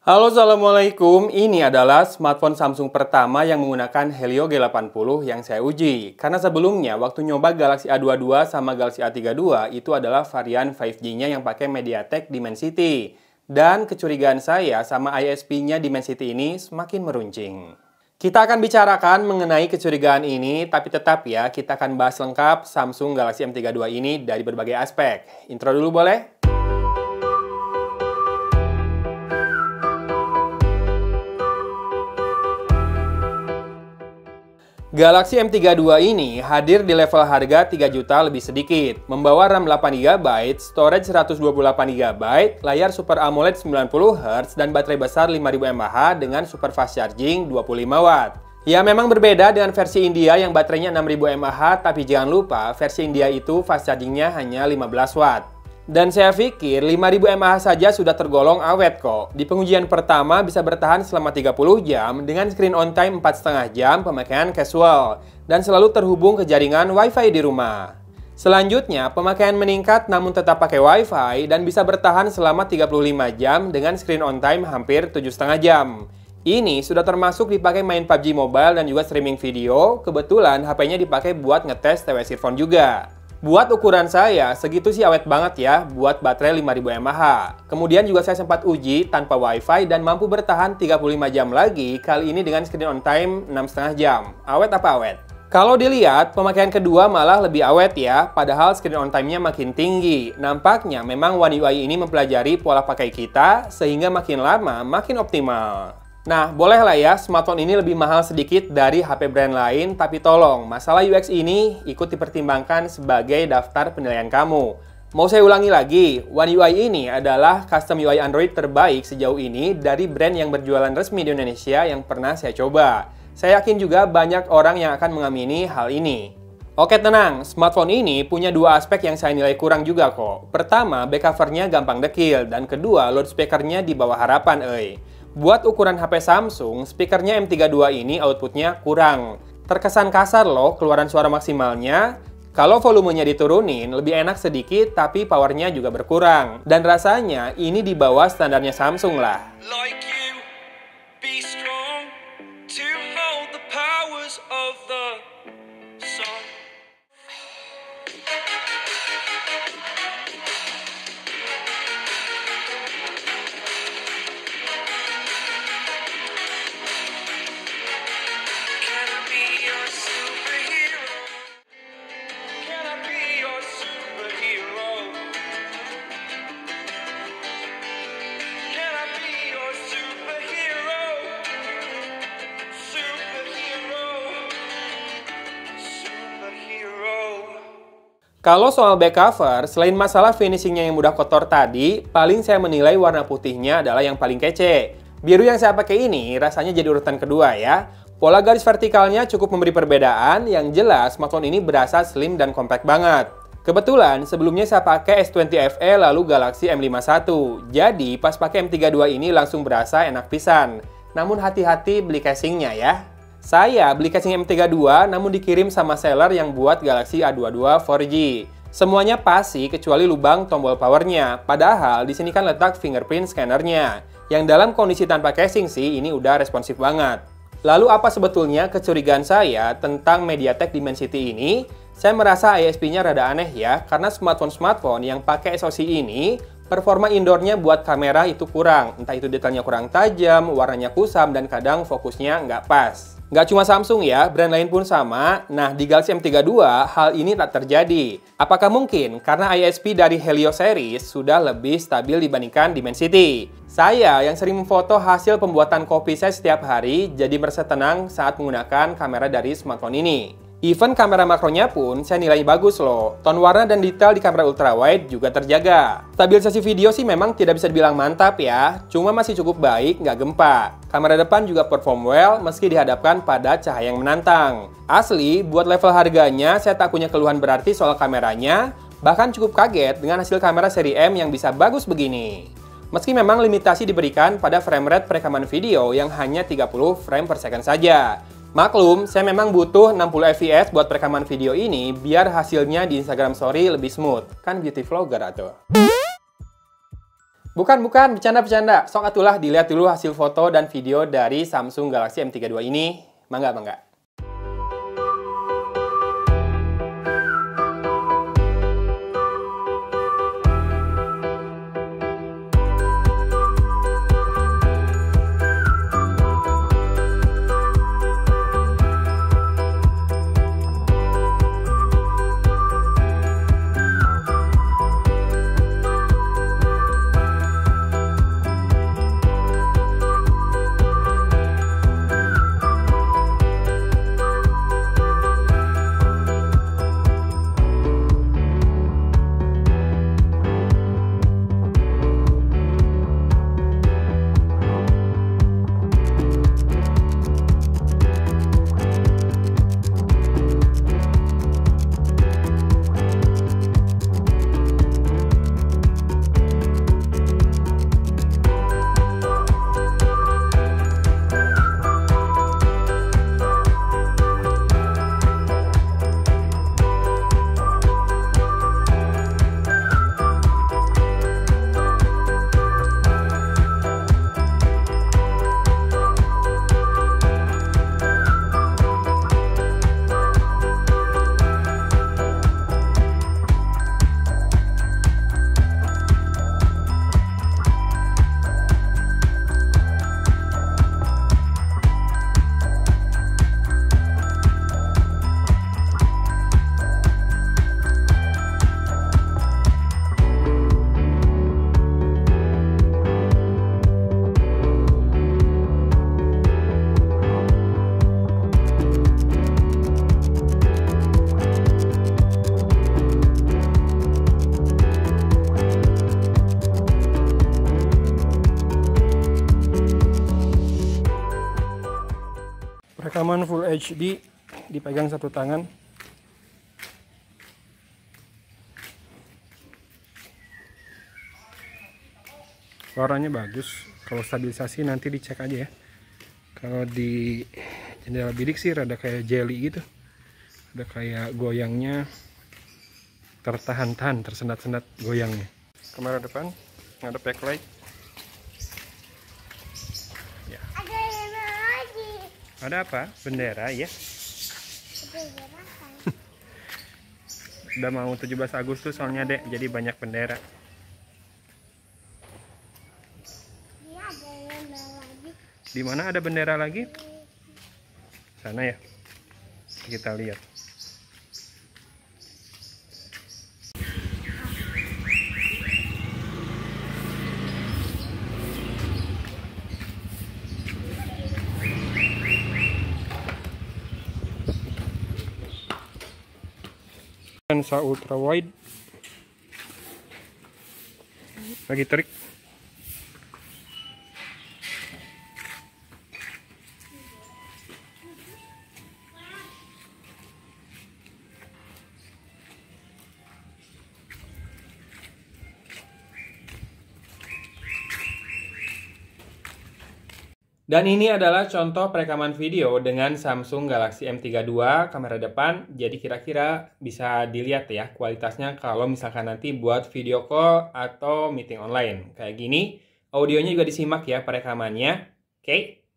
Halo, Assalamualaikum. Ini adalah smartphone Samsung pertama yang menggunakan Helio G80 yang saya uji. Karena sebelumnya, waktu nyoba Galaxy A22 sama Galaxy A32, itu adalah varian 5G-nya yang pakai MediaTek Dimensity. Dan kecurigaan saya sama ISP-nya Dimensity ini semakin meruncing. Kita akan bicarakan mengenai kecurigaan ini, tapi tetap ya, kita akan bahas lengkap Samsung Galaxy M32 ini dari berbagai aspek. Intro dulu boleh? Galaxy M32 ini hadir di level harga 3 juta lebih sedikit, membawa RAM 8GB, storage 128GB, layar Super AMOLED 90Hz, dan baterai besar 5000 mAh dengan super fast charging 25W. Ya, memang berbeda dengan versi India yang baterainya 6000 mAh, tapi jangan lupa versi India itu fast chargingnya hanya 15W. Dan saya pikir 5000 mAh saja sudah tergolong awet kok. Di pengujian pertama bisa bertahan selama 30 jam dengan screen on time 4,5 jam pemakaian casual dan selalu terhubung ke jaringan Wi-Fi di rumah. Selanjutnya, pemakaian meningkat namun tetap pakai Wi-Fi dan bisa bertahan selama 35 jam dengan screen on time hampir 7,5 jam. Ini sudah termasuk dipakai main PUBG Mobile dan juga streaming video. Kebetulan HP-nya dipakai buat ngetes TWS earphone juga. Buat ukuran saya, segitu sih awet banget ya buat baterai 5000 mAh. Kemudian juga saya sempat uji tanpa Wi-Fi dan mampu bertahan 35 jam lagi, kali ini dengan screen on time 6,5 jam. Awet apa awet? Kalau dilihat, pemakaian kedua malah lebih awet ya, padahal screen on time-nya makin tinggi. Nampaknya memang One UI ini mempelajari pola pakai kita, sehingga makin lama makin optimal. Nah, bolehlah ya smartphone ini lebih mahal sedikit dari HP brand lain, tapi tolong, masalah UX ini ikut dipertimbangkan sebagai daftar penilaian kamu. Mau saya ulangi lagi, One UI ini adalah custom UI Android terbaik sejauh ini dari brand yang berjualan resmi di Indonesia yang pernah saya coba. Saya yakin juga banyak orang yang akan mengamini hal ini. Oke, tenang, smartphone ini punya dua aspek yang saya nilai kurang juga kok. Pertama, back covernya gampang dekil, dan kedua, loudspeakernya di bawah harapan, Buat ukuran HP Samsung, speakernya M32 ini outputnya kurang. Terkesan kasar loh keluaran suara maksimalnya. Kalau volumenya diturunin, lebih enak sedikit tapi powernya juga berkurang. Dan rasanya ini di bawah standarnya Samsung lah. Kalau soal back cover, selain masalah finishingnya yang mudah kotor tadi, paling saya menilai warna putihnya adalah yang paling kece. Biru yang saya pakai ini rasanya jadi urutan kedua ya. Pola garis vertikalnya cukup memberi perbedaan, yang jelas smartphone ini berasa slim dan compact banget. Kebetulan sebelumnya saya pakai S20 FE lalu Galaxy M51, jadi pas pakai M32 ini langsung berasa enak pisan. Namun hati-hati beli casingnya ya. Saya beli casing M32 namun dikirim sama seller yang buat Galaxy A22 4G. Semuanya pas sih kecuali lubang tombol powernya. Padahal di sini kan letak fingerprint scannernya. Yang dalam kondisi tanpa casing sih ini udah responsif banget. Lalu apa sebetulnya kecurigaan saya tentang MediaTek Dimensity ini? Saya merasa ISP-nya rada aneh ya, karena smartphone yang pakai SoC ini performa indoornya buat kamera itu kurang. Entah itu detailnya kurang tajam, warnanya kusam, dan kadang fokusnya nggak pas. Nggak cuma Samsung ya, brand lain pun sama. Nah, di Galaxy M32, hal ini tak terjadi. Apakah mungkin karena ISP dari Helio series sudah lebih stabil dibandingkan Dimensity? Saya yang sering memfoto hasil pembuatan kopi saya setiap hari, jadi merasa tenang saat menggunakan kamera dari smartphone ini. Even kamera makronya pun saya nilai bagus loh. Tone warna dan detail di kamera ultrawide juga terjaga. Stabilisasi video sih memang tidak bisa dibilang mantap ya, cuma masih cukup baik, nggak gempa. Kamera depan juga perform well meski dihadapkan pada cahaya yang menantang. Asli, buat level harganya saya tak punya keluhan berarti soal kameranya, bahkan cukup kaget dengan hasil kamera seri M yang bisa bagus begini. Meski memang limitasi diberikan pada frame rate perekaman video yang hanya 30 frame per second saja. Maklum, saya memang butuh 60 fps buat perekaman video ini biar hasilnya di Instagram Story lebih smooth. Kan beauty vlogger atuh. Bukan, bercanda. Sok atulah dilihat dulu hasil foto dan video dari Samsung Galaxy M32 ini. Mangga. Rekaman Full HD dipegang satu tangan. Suaranya bagus. Kalau stabilisasi nanti dicek aja ya. Kalau di jendela bidik sih rada kayak jelly gitu. Ada kayak goyangnya, tertahan-tahan, tersendat-sendat goyangnya. Kamera depan ada backlight. Ya. Ada apa? Bendera ya? Udah mau 17 Agustus soalnya dek, jadi banyak bendera. Di mana ada bendera lagi? Sana ya. Kita lihat. Lensa ultra wide lagi trik. Dan ini adalah contoh perekaman video dengan Samsung Galaxy M32 kamera depan. Jadi kira-kira bisa dilihat ya kualitasnya kalau misalkan nanti buat video call atau meeting online. Kayak gini, audionya juga disimak ya perekamannya. Oke.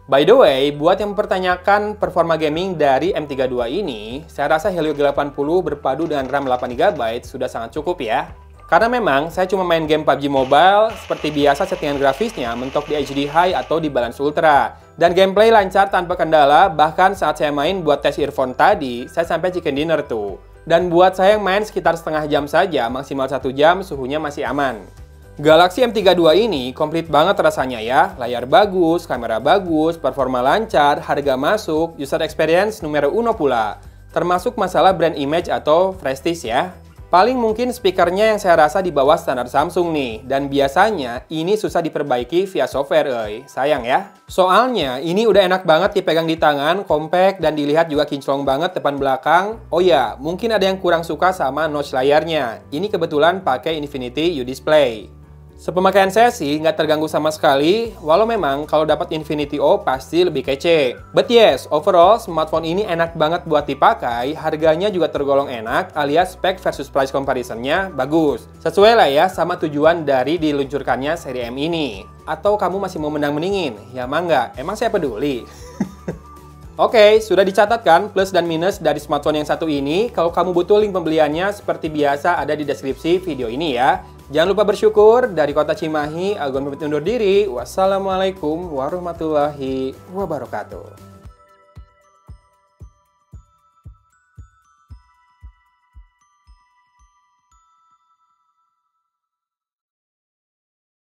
By the way, buat yang mempertanyakan performa gaming dari M32 ini, saya rasa Helio G80 berpadu dengan RAM 8GB sudah sangat cukup ya. Karena memang saya cuma main game PUBG Mobile, seperti biasa settingan grafisnya mentok di HD High atau di Balance Ultra. Dan gameplay lancar tanpa kendala, bahkan saat saya main buat tes earphone tadi, saya sampai chicken dinner tuh. Dan buat saya yang main sekitar setengah jam saja, maksimal 1 jam, suhunya masih aman. Galaxy M32 ini komplit banget rasanya ya, layar bagus, kamera bagus, performa lancar, harga masuk, user experience numero uno pula. Termasuk masalah brand image atau prestige ya. Paling mungkin speakernya yang saya rasa di bawah standar Samsung nih. Dan biasanya ini susah diperbaiki via software, sayang ya. Soalnya ini udah enak banget dipegang di tangan, compact dan dilihat juga kinclong banget depan belakang. Oh ya, mungkin ada yang kurang suka sama notch layarnya. Ini kebetulan pakai Infinity U Display. Sepemakaian saya sih nggak terganggu sama sekali, walau memang kalau dapat Infinity O pasti lebih kece. But yes, overall smartphone ini enak banget buat dipakai, harganya juga tergolong enak, alias spek versus price comparisonnya bagus. Sesuai lah ya sama tujuan dari diluncurkannya seri M ini. Atau kamu masih mau menang-meningin? Ya mangga, emang saya peduli. Oke, sudah dicatatkan plus dan minus dari smartphone yang satu ini. Kalau kamu butuh link pembeliannya seperti biasa ada di deskripsi video ini ya. Jangan lupa bersyukur. Dari kota Cimahi, Agon pamit undur diri. Wassalamualaikum warahmatullahi wabarakatuh.